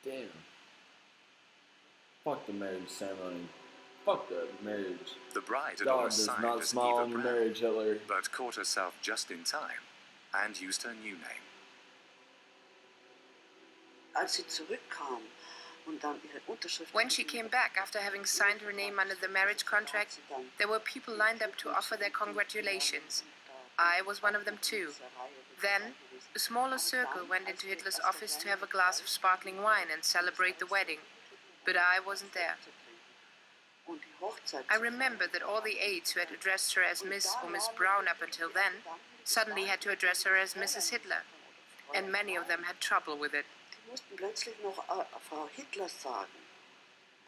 Damn. Fuck the marriage ceremony. Fuck the marriage. The bride had God almost does signed not as smile Eva on your Braun, marriage, Hitler. but caught herself just in time and used her new name. When she came back after having signed her name under the marriage contract, there were people lined up to offer their congratulations. I was one of them too. Then, a smaller circle went into Hitler's office to have a glass of sparkling wine and celebrate the wedding, but I wasn't there. I remember that all the aides who had addressed her as Miss or Miss Braun up until then suddenly had to address her as Mrs. Hitler, and many of them had trouble with it.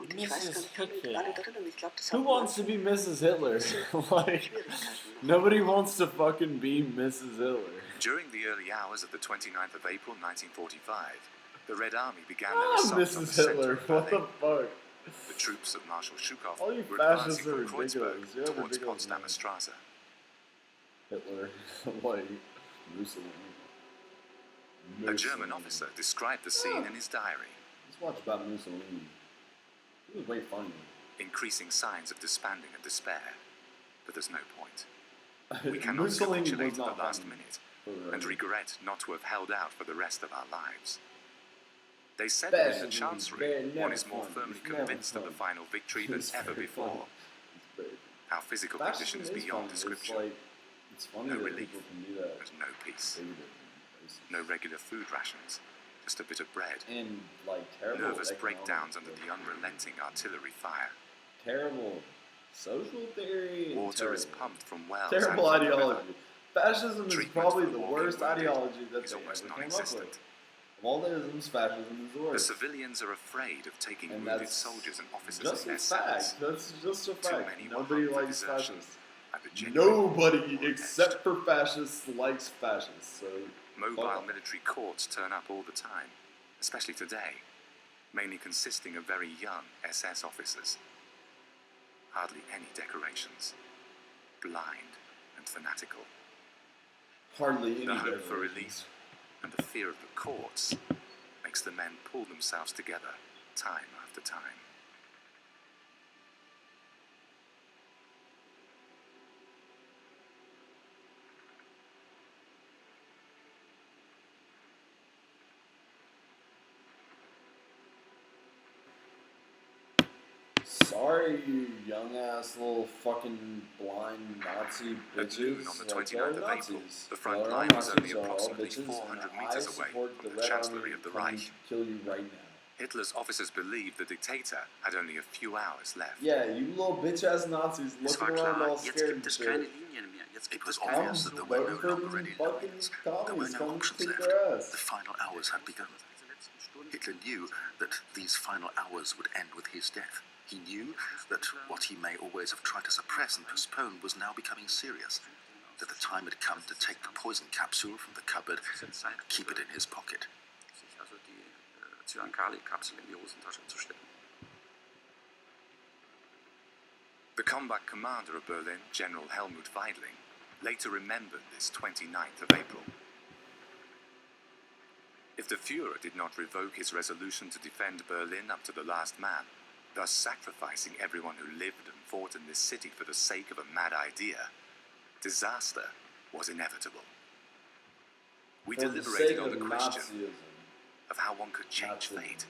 Mrs. Hitler. Who wants to be Mrs. Hitler? Like, nobody wants to fucking be Mrs. Hitler. During the early hours of the 29th of April 1945, the Red Army began their assault on the Mrs. center Hitler, of what the Berlin. fuck? The troops of Marshal Zhukov All you were fascists advancing are from ridiculous. Kreuzberg You're towards ridiculous, Potsdamer man. Straße. Hitler, like Mussolini. A German officer described the scene in his diary. Let's watch about Mussolini. He was way funny. Increasing signs of disbanding and despair, but there's no point. We cannot Mussolini capitulate was at not the last funny. minute and regret not to have held out for the rest of our lives. They said that in the Chancellery, one is more firmly convinced of the final victory than ever before. Our physical condition is beyond description. It's funny No that relief. people can do that. There's no peace, They do it. no regular food rations, just a bit of bread. And like terrible Nervous economic breakdowns under the theory. unrelenting artillery fire. Terrible social theory. And Water is terrible. pumped from wells. Terrible and from the ideology. river. Fascism is Treatment probably for the walking worst wounded ideology that is they almost ever came up non-existent. with. Of all the isms, fascism is the The worst. civilians are afraid of taking And wounded that's soldiers and officers Just in a their cells. fact. That's just a Too fact. many were Nobody hung for likes desertion. fascists. Either genuine Nobody or except alleged. for fascists likes fascists. So Mobile military courts turn up all the time, especially today, mainly consisting of very young SS officers. Hardly any decorations. Blind and fanatical. hardly any The hope for decorations. relief and the fear of the courts makes the men pull themselves together time after time. Sorry, you young ass little fucking blind Nazi At bitches. noon on the Like, 29th y'all are of April, Nazis. the front Y'all are line was Nazis, only y'all are all approximately bitches, 400 and meters I away support from the the Red Chancellery Army of the coming Reich. to kill you right now. Hitler's officers believed the dictator had only a few hours left. Yeah, you little bitch ass Nazis looking around all scared and shit. It was I'm obvious that there were no voting for longer these any fucking loyalists. There were commies no coming to options kick left. their ass. The final hours had begun. Hitler knew that these final hours would end with his death. He knew that what he may always have tried to suppress and postpone was now becoming serious. That the time had come to take the poison capsule from the cupboard and keep it in his pocket. The combat commander of Berlin, General Helmut Weidling, later remembered this 29th of April. If the Führer did not revoke his resolution to defend Berlin up to the last man, thus sacrificing everyone who lived and fought in this city for the sake of a mad idea, disaster was inevitable. We For the deliberated sake on the of question Nazism. of how one could change Nazism. fate.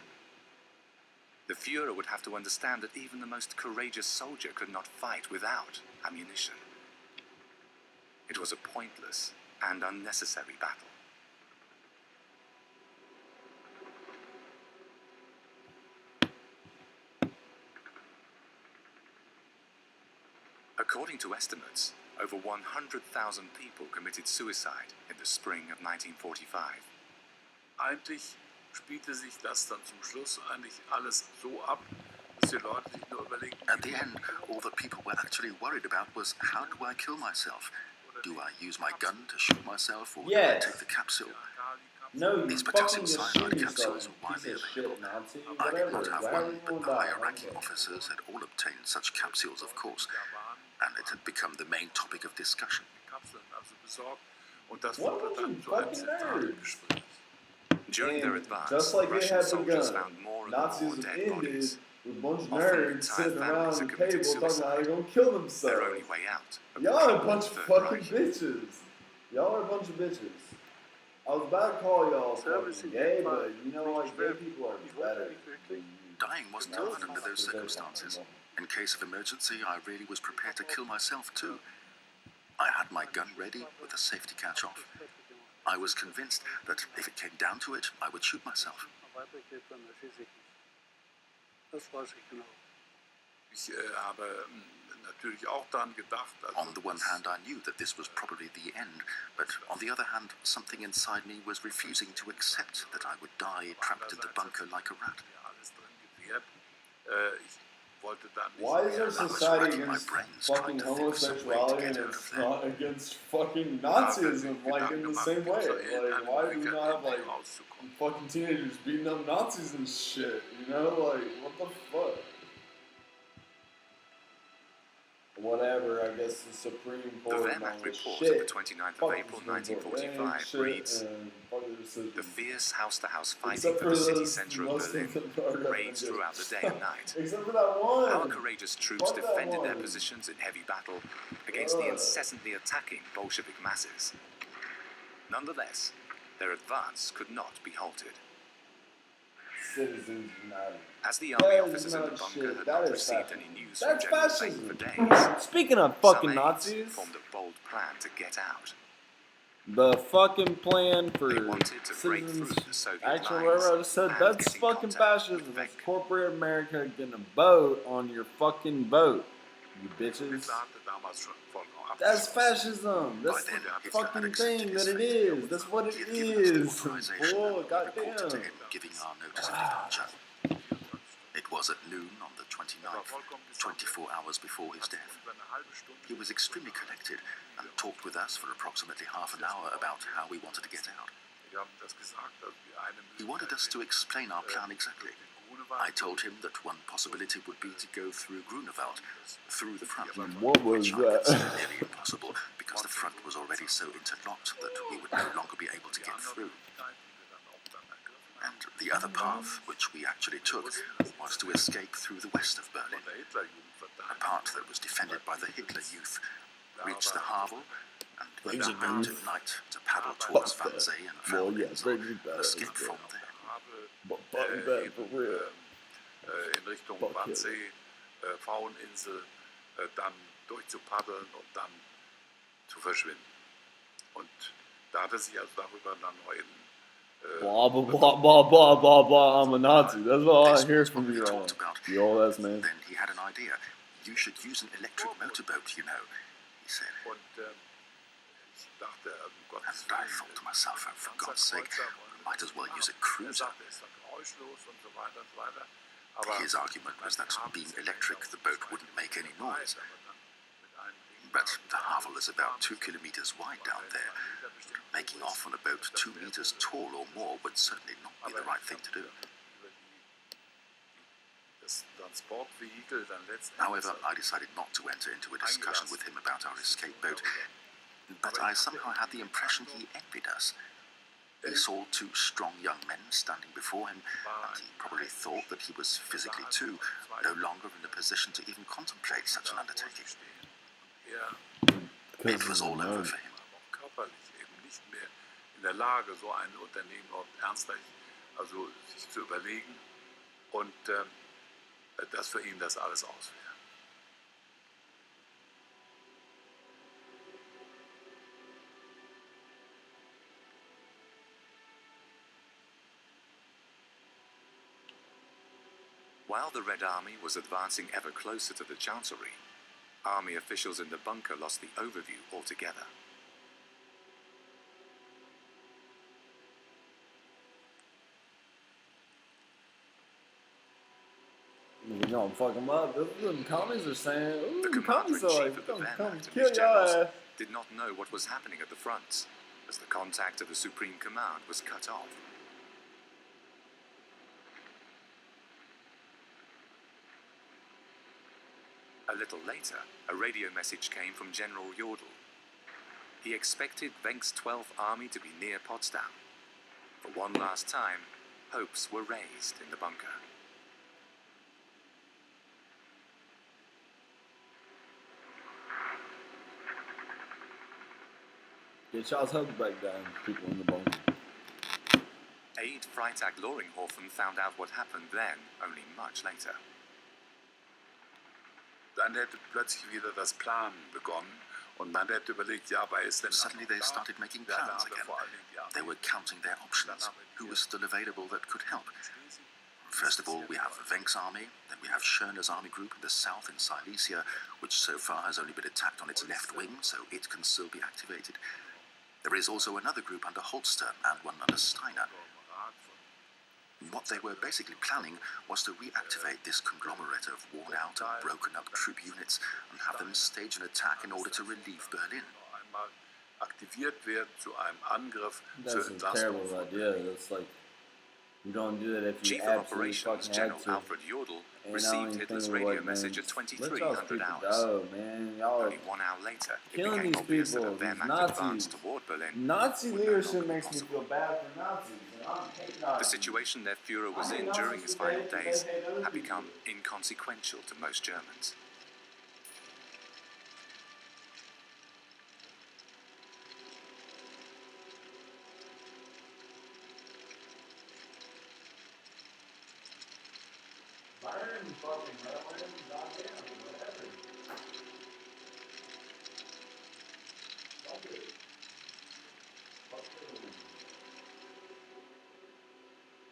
The Führer would have to understand that even the most courageous soldier could not fight without ammunition. It was a pointless and unnecessary battle. According to estimates, over 100,000 people committed suicide in the spring of 1945. Eigentlich spielte sich das dann zum Schluss eigentlich alles so ab, dass die Leute sich nur überlegen, At the end, all that people were actually worried about was, how do I kill myself? Do I use my gun to shoot myself, or do I Yes. take the capsule? No, you These fucking potassium just cyanide shoot yourself, capsules you were piece widely of available. shit Nazi. I did Whatever. not have Why one, would but you the die? higher ranking officers had all obtained such capsules, of course, and it had become the main topic of discussion. Kapseln also besorgt und das What wurde a dann zu einem fucking zentralen nerd. Gespräch. During their And advance, just like it Russian had soldiers begun, found more and more Nazism dead ended bodies. with a bunch of Often nerds entire sitting families around had the committed table talking about how they're suicide. gonna kill Their themselves. only way out. Y'all are a apportioned bunch the of Third fucking Reich. bitches. Y'all are a bunch of bitches. I was about to call y'all fucking gay, but you know what? Gay people are better than you. Dying wasn't hard under those circumstances. In case of emergency, I really was prepared to kill myself too. I had my gun ready with the safety catch off. I was convinced that if it came down to it, I would shoot myself. Ich habe natürlich auch daran gedacht. On the one hand, I knew that this was probably the end, but on the other hand, something inside me was refusing to accept that I would die trapped in the bunker like a rat. Alles drin gewehrt. Ich wollte dann nicht Why is mehr our I was society racking my against brains fucking trying to think of some way to homosexuality get and out of it's there. not against fucking Nazism, like in the same way? Like, why do we not have like fucking teenagers beating up Nazis and shit? You know, like, what the fuck? Whatever, I guess the Supreme The Court Wehrmacht report shit. of the 29th of Fuck April the Supreme Court. 1945 Shit, reads, and fuck the decision. the fierce house-to-house fighting Except for for the city those centre of most Berlin of them are raged throughout the day and night. Except for that one. Our courageous troops Fuck that defended their one. positions in heavy battle against the incessantly attacking Bolshevik masses. Nonetheless, their advance could not be halted. Citizens United. As the army That is officers in the not bunker shit. had That not is received fascism. any news That's from General Fate fascism. for days, Speaking of some fucking aides Nazis, formed a bold plan to get out. the fucking plan for They wanted to break through citizens the Soviet action, lines whatever I just said, and that's get in fucking contact fascism. with That's Wenck. corporate America getting a vote on your fucking vote, you bitches. Hitler hatte damals schon vollkommen That's abgeschlossen. fascism. That's By then, the Hitler had fucking accepted thing his that it fate. is. That's what it He had given us the is. authorization Boy, and reported to goddamn. him, giving our notice of departure. It was at noon on the 29th, 24 hours before his death. He was extremely collected and talked with us for approximately half an hour about how we wanted to get out. He wanted us to explain our plan exactly. I told him that one possibility would be to go through Grunewald, through the front, What was which I that? considered nearly impossible because the front was already so interlocked that we would no longer be able to get through. And the other path, which we actually took, was to escape through the west of Berlin, a part that was defended by the Hitler Youth, reach the Havel, and use a boat at night to paddle towards Wannsee and Fallens, and escape from there. But fuck that for real. In Richtung Wannsee, Fraueninsel, dann durchzupaddeln und dann zu verschwinden. Und da hat er sich also darüber dann noch in Blah, blah, blah, blah, blah, blah, blah, I'm a Nazi. That's all I This hear was from what we you all. talked about. You old ass man. Then he had an idea. You should use an electric motorboat, you know, he said. und ich dachte, um Gottes And I Willen, thought to myself, oh, for God's sake, we might as well use a cruiser. sagte, es war geräuschlos und so weiter und so weiter. Aber His argument was that being electric, the boat wouldn't make any noise. But the Havel is about 2 kilometers wide down there. Making off on a boat 2 meters tall or more would certainly not be the right thing to do. das Transportvehikel dann letztendlich. However, I decided not to enter into a discussion with him about our escape boat. But I somehow had the impression he envied us. He saw 2 strong young men standing before him, and he probably thought that he was physically too no longer in a position to even contemplate such an undertaking. It was all over for him. Körperlich eben nicht mehr in der Lage, so ein Unternehmen überhaupt ernsthaft also sich zu überlegen und dass für ihn das alles aus wäre. While the Red Army was advancing ever closer to the Chancellery, army officials in the bunker lost the overview altogether. We're gonna fuck them up. That's what the commies are saying. Ooh, The the commies are commander-in-chief like, of the we're gonna come Wehrmacht and kill his your generals ass. did not know what was happening at the front, as the contact of the Supreme Command was cut off. A little later, a radio message came from General Jodl. He expected Wenck's 12th Army to be near Potsdam. For one last time, hopes were raised in the bunker. Get y'all's hopes back down, people in the bunker. Aide Freitag Loringhofen found out what happened then only much later. Dann hätte plötzlich wieder das Planen begonnen und man hätte überlegt, ja, wer ist denn Suddenly they started making plans again. They were counting their options, who was still available that could help. First of all, we have Wenk's army, then we have Schörner's army group in the south in Silesia, which so far has only been attacked on its left wing, so it can still be activated. There is also another group under Holster and one under Steiner. What they were basically planning was to reactivate this conglomerate of worn-out and broken-up troop units and have them stage an attack in order to relieve Berlin. Einmal aktiviert werden zu einem Angriff That's zur a Entlastung terrible von idea. That's like, you don't do that if you Chief of absolutely Operations fucking General had to. Alfred Jodl And received Hitler's radio message at let y'all 2300 people hours. go, man. Y'all are Only 1 hour later, it killing became these obvious people, that a these Wehrmacht advance Nazis. toward Berlin Nazi would no leadership longer be makes me possible. feel bad for Nazis. And I'm hating on The them. situation their Führer was in during his final days had become inconsequential to most Germans. Burn fucking Berlin, goddamn, whatever. Fuck it. Fuck Berlin.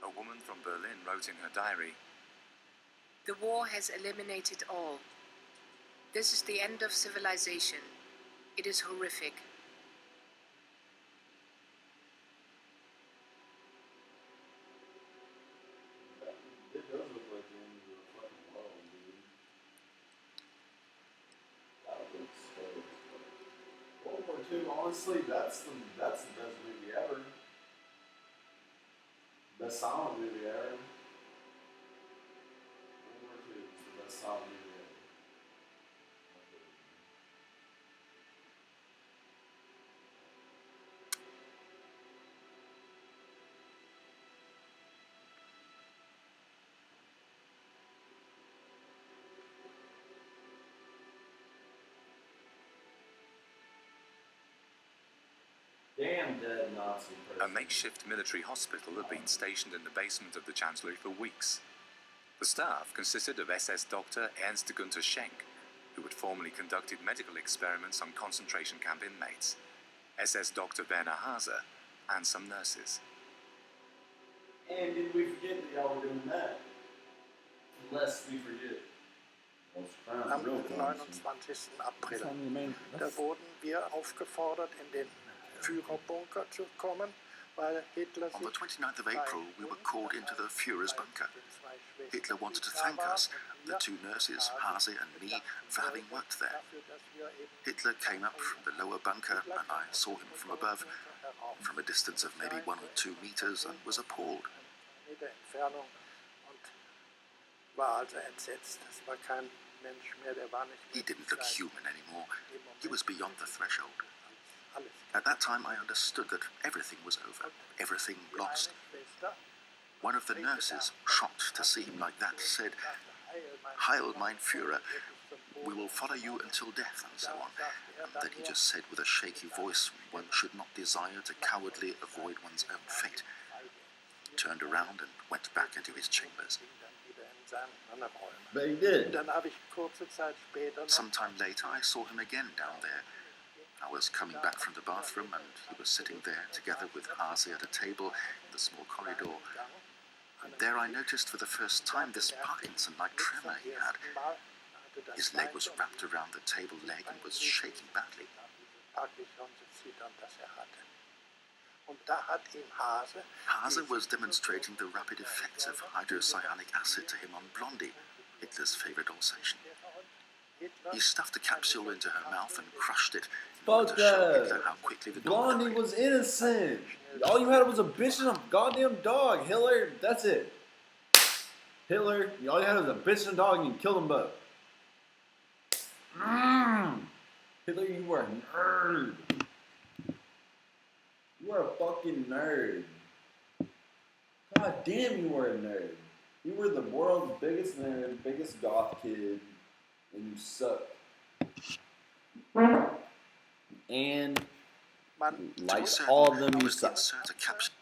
A woman from Berlin wrote in her diary, The war has eliminated all. This is the end of civilization. It is horrific. It does look like the end of the fucking world, dude. That looks scary as fuck. World War II, honestly, that's the best movie ever. Best silent movie ever. World War II is the best silent movie ever. Damn dead Nazi a person. makeshift military hospital had been stationed in the basement of the Chancellery for weeks. The staff consisted of SS Doctor Ernst Günther Schenk, who had formerly conducted medical experiments on concentration camp inmates, SS Dr. Werner Hase, and some nurses. And did we forget that y'all were doing that? Lest we forget. Am 29. April. Da wurden wir aufgefordert, in den Führerbunker zu kommen, weil Hitler On the sich 29th of April, we were called into the Führer's bunker. Hitler wanted to thank us, the two nurses, Hase and me, for having worked there. Hitler came up from the lower bunker, and I saw him from above, from a distance of maybe 1 or 2 meters, and was appalled. Meter Entfernung und war also entsetzt. Das war kein Mensch mehr, der war nicht He mehr didn't look human anymore. He was beyond the threshold. alles. At that time, I understood that everything was over, everything lost. Eine Schwester One of the nurses, shocked to see him like that, said, "Heil, mein Führer, we will follow you until death," and so on. And then he just said with a shaky voice, one should not desire to cowardly avoid one's own fate. Turned around and went back into his chambers. But he did. Dann habe ich kurze Zeit später noch Sometime later, I saw him again down there. I was coming back from the bathroom, and he was sitting there together with Hase at a table in the small corridor. There I noticed for the first time this Parkinson-like tremor he had. His leg was wrapped around the table leg and was shaking badly. Parkinson-Zittern, das hatte. Und da hat ihm Hase Hase was demonstrating the rapid effects of hydrocyanic acid to him on Blondie, Hitler's favorite Alsatian. He stuffed a capsule into her mouth and crushed it in order Fuck to show that. Hitler how quickly the dog Blondie died. was innocent. All you had was a bitch and a goddamn dog. Hitler, that's it. Hitler, all you had was a bitch and a dog and you killed them both. Hitler, you were a nerd. You were a fucking nerd. God damn, you were a nerd. You were the world's biggest nerd, biggest goth kid, and you suck. And Man, like all of them, you suck. insert a caption